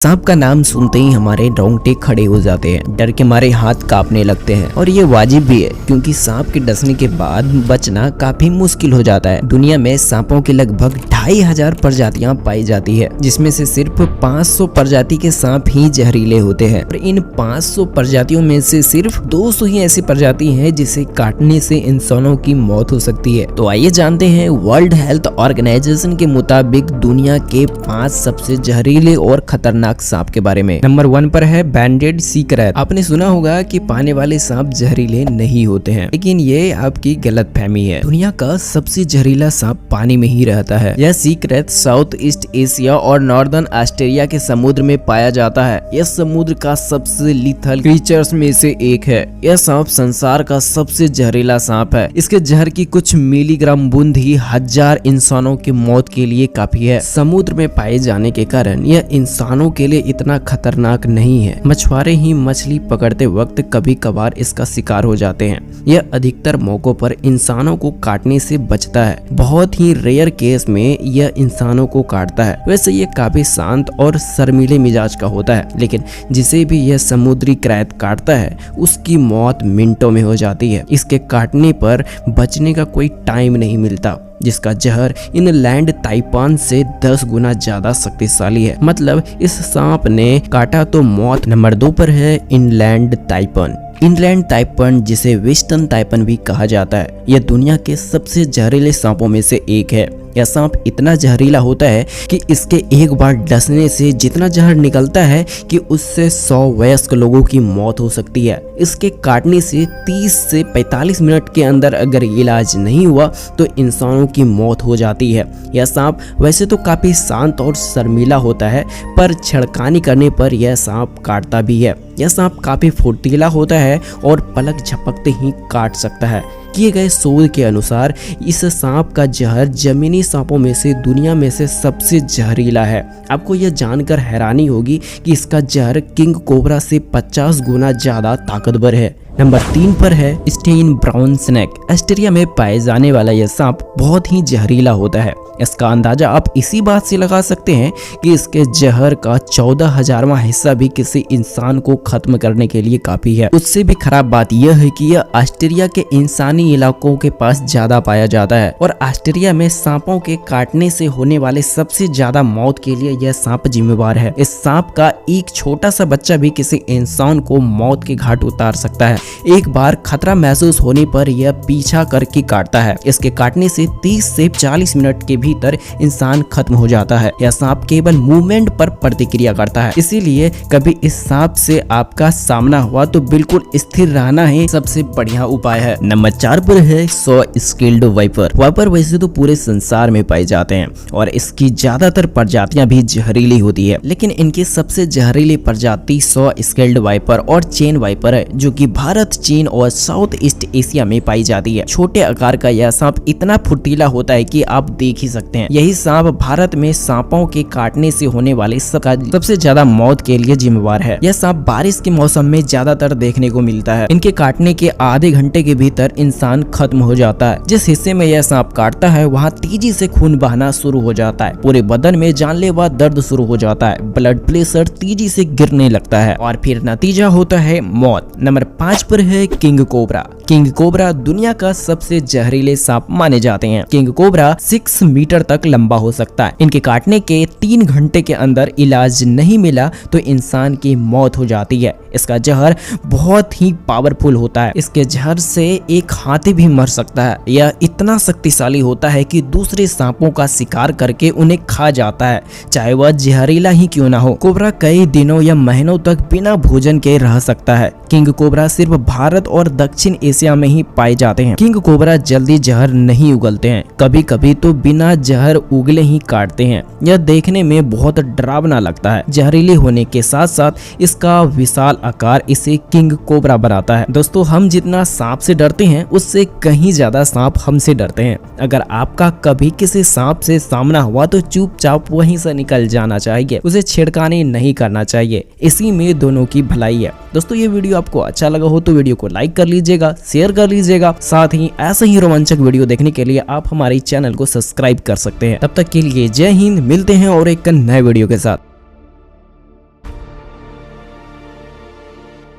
सांप का नाम सुनते ही हमारे रोंगटे खड़े हो जाते हैं, डर के मारे हाथ कांपने लगते हैं। और ये वाजिब भी है क्योंकि सांप के डसने के बाद बचना काफी मुश्किल हो जाता है। दुनिया में सांपों की लगभग 2500 प्रजातियां पाई जाती है, जिसमें से सिर्फ 500 प्रजाति के सांप ही जहरीले होते हैं। और इन 500 प्रजातियों में से सिर्फ 200 ही ऐसी प्रजाति है जिसे काटने से इंसानों की मौत हो सकती है। तो आइए जानते हैं वर्ल्ड हेल्थ ऑर्गेनाइजेशन के मुताबिक दुनिया के 5 सबसे जहरीले और खतरनाक सांप के बारे में। नंबर 1 पर है बैंडेड सी क्रैत। आपने सुना होगा कि पानी वाले सांप जहरीले नहीं होते हैं, लेकिन ये आपकी गलतफहमी है। दुनिया का सबसे जहरीला सांप पानी में ही रहता है। यह सी क्रैत साउथ ईस्ट एशिया और नॉर्दर्न ऑस्ट्रेलिया के समुद्र में पाया जाता है। यह समुद्र का सबसे लीथल क्रीचर्स में से एक है। यह सांप संसार का सबसे जहरीला सांप है। इसके जहर की कुछ मिलीग्राम बूंद ही 1000 इंसानों की मौत के लिए काफी है। समुद्र में पाए जाने के कारण यह इंसानों के लिए इतना खतरनाक नहीं है। मछुआरे ही मछली पकड़ते वक्त कभी कभार इसका शिकार हो जाते हैं। यह अधिकतर मौकों पर इंसानों को काटने से बचता है। बहुत ही रेयर केस में यह इंसानों को काटता है। वैसे ये काफी शांत और शर्मीले मिजाज का होता है, लेकिन जिसे भी यह समुद्री क्रैत काटता है उसकी मौत मिनटों में हो जाती है। इसके काटने पर बचने का कोई टाइम नहीं मिलता, जिसका जहर इनलैंड ताइपान से 10 गुना ज्यादा शक्तिशाली है। मतलब इस सांप ने काटा तो मौत। नंबर 2 पर है इनलैंड ताइपान। इनलैंड ताइपान, जिसे वेस्टर्न ताइपान भी कहा जाता है, यह दुनिया के सबसे जहरीले सांपों में से एक है। यह सांप इतना जहरीला होता है कि इसके एक बार डसने से जितना जहर निकलता है कि उससे 100 वयस्क लोगों की मौत हो सकती है। इसके काटने से 30 से 45 मिनट के अंदर अगर इलाज नहीं हुआ तो इंसानों की मौत हो जाती है। यह सांप वैसे तो काफी शांत और शर्मीला होता है, पर छेड़खानी करने पर यह सांप काटता भी है। यह सांप काफी फुर्तीला होता है और पलक झपकते ही काट सकता है। किए गए शोध के अनुसार इस सांप का जहर जमीनी सांपों में से दुनिया में से सबसे जहरीला है। आपको यह जानकर हैरानी होगी कि इसका जहर किंग कोबरा से 50 गुना ज्यादा ताकतवर है। नंबर 3 पर है स्टेन ब्राउन स्नेक। ऑस्ट्रेलिया में पाए जाने वाला यह सांप बहुत ही जहरीला होता है। इसका अंदाजा आप इसी बात से लगा सकते हैं कि इसके जहर का 14,000वां हिस्सा भी किसी इंसान को खत्म करने के लिए काफी है। उससे भी खराब बात यह है कि यह ऑस्ट्रेलिया के इंसानी इलाकों के पास ज्यादा पाया जाता है और ऑस्ट्रेलिया में सांपों के काटने से होने वाले सबसे ज्यादा मौत के लिए यह सांप जिम्मेवार है। इस सांप का एक छोटा सा बच्चा भी किसी इंसान को मौत के घाट उतार सकता है। एक बार खतरा महसूस होने पर यह पीछा करके काटता है। इसके काटने से 30 से 40 मिनट के भीतर इंसान खत्म हो जाता है। यह सांप केवल मूवमेंट पर प्रतिक्रिया करता है, इसीलिए कभी इस सांप से आपका सामना हुआ तो बिल्कुल स्थिर रहना ही सबसे बढ़िया उपाय है। नंबर 4 पर है 100 स्किल्ड वाइपर। वाइपर वैसे तो पूरे संसार में पाए जाते हैं और इसकी ज्यादातर प्रजातियां भी जहरीली होती है, लेकिन इनकी सबसे जहरीली प्रजाति 100 स्किल्ड वाइपर और चेन वाइपर है, जो कि भारत, चीन और साउथ ईस्ट एशिया में पाई जाती है। छोटे आकार का यह सांप इतना फुर्तीला होता है कि आप देख ही सकते हैं। यही सांप भारत में सांपों के काटने से होने वाले सबसे ज्यादा मौत के लिए जिम्मेवार है। यह सांप बारिश के मौसम में ज्यादातर देखने को मिलता है। इनके काटने के आधे घंटे के भीतर इंसान खत्म हो जाता है। जिस हिस्से में यह सांप काटता है वहाँ तेजी से खून बहना शुरू हो जाता है। पूरे बदन में जानलेवा दर्द शुरू हो जाता है। ब्लड प्रेशर तेजी से गिरने लगता है और फिर नतीजा होता है मौत। नंबर 5 पर है किंग कोबरा। किंग कोबरा दुनिया का सबसे जहरीले सांप माने जाते हैं। किंग कोबरा 6 मीटर तक लंबा हो सकता है। इनके काटने के 3 घंटे के अंदर इलाज नहीं मिला तो इंसान की मौत हो जाती है। इसका जहर बहुत ही पावरफुल होता है। इसके जहर से एक हाथी भी मर सकता है। यह इतना शक्तिशाली होता है कि दूसरे सांपों का शिकार करके उन्हें खा जाता है, चाहे वह जहरीला ही क्यों ना हो। कोबरा कई दिनों या महीनों तक बिना भोजन के रह सकता है। किंग कोबरा सिर्फ भारत और दक्षिण एशिया में ही पाए जाते हैं। किंग कोबरा जल्दी जहर नहीं उगलते हैं, कभी कभी तो बिना जहर उगले ही काटते हैं। यह देखने में बहुत डरावना लगता है। जहरीले होने के साथ साथ इसका विशाल आकार इसे किंग कोबरा बनाता है। दोस्तों, हम जितना सांप से डरते हैं उससे कहीं ज्यादा सांप हमसे डरते हैं। अगर आपका कभी किसी सांप से सामना हुआ तो चुपचाप वहीं से निकल जाना चाहिए, उसे छेड़खानी नहीं करना चाहिए। इसी में दोनों की भलाई है। दोस्तों, ये वीडियो आपको अच्छा लगा हो तो वीडियो को लाइक कर लीजिएगा, शेयर कर लीजिएगा। साथ ही ऐसे ही रोमांचक वीडियो देखने के लिए आप हमारे चैनल को सब्सक्राइब कर सकते हैं। तब तक के लिए जय हिंद। मिलते हैं और एक नए वीडियो के साथ।